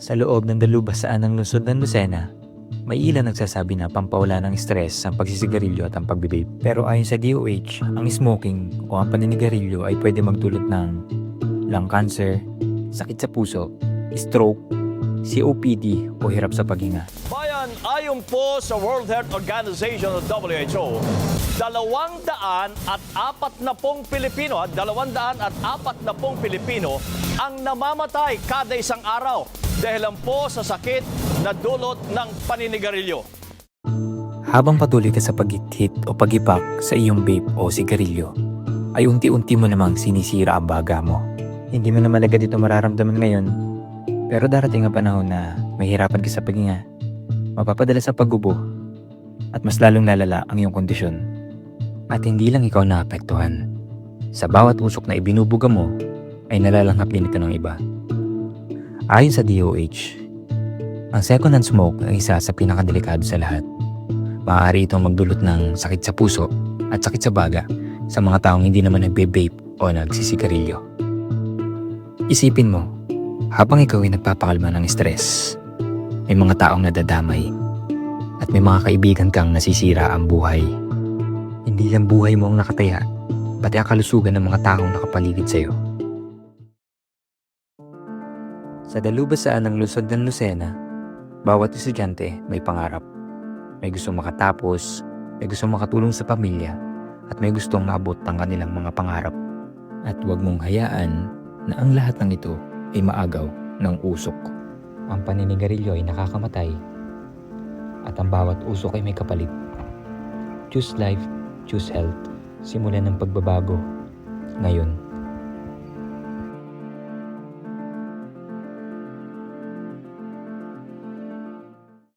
Sa loob ng dalubhasaan ng lungsod ng Lucena, may ilan nagsasabi na pampawala ng stress ang pagsisigarilyo at ang pagbibabe. Pero ayon sa DOH, ang smoking o ang paninigarilyo ay pwede magdulot ng lung cancer, sakit sa puso, stroke, COPD o hirap sa paghinga. Bayan, ayon po sa World Health Organization o WHO, 240 Pilipino at 240 Pilipino ang namamatay kada isang araw dahil lang po sa sakit na dulot ng paninigarilyo. Habang patuloy ka sa paghit-hit o pagipak sa iyong vape o sigarilyo, ay unti-unti mo namang sinisira ang baga mo. Hindi mo naman agad ito mararamdaman ngayon, pero darating ang panahon na mahirapan ka sa paghinga, mapapadala sa paggubo, at mas lalong lalala ang iyong kondisyon. At hindi lang ikaw naapektuhan. Sa bawat usok na ibinubuga mo, ay nalalanghap din ito ng iba. Ayon sa DOH, ang second-hand smoke ay isa sa pinakadelikado sa lahat. Maaari itong magdulot ng sakit sa puso at sakit sa baga sa mga taong hindi naman nagbe-vape o nagsisigarilyo. Isipin mo, habang ikaw ay nagpapakalma ng stress, may mga taong nadadamay at may mga kaibigan kang nasisira ang buhay. Hindi lang buhay mo ang nakataya, pati ang kalusugan ng mga taong nakapaligid sa iyo. Sa dalubhasaan ng lungsod ng Lucena, bawat estudyante may pangarap. May gustong makatapos, may gustong makatulong sa pamilya, at may gustong maabot ang kanilang mga pangarap. At huwag mong hayaan na ang lahat ng ito ay maagaw ng usok. Ang paninigarilyo ay nakakamatay, at ang bawat usok ay may kapalit. Choose life, choose health. Simulan ng pagbabago ngayon.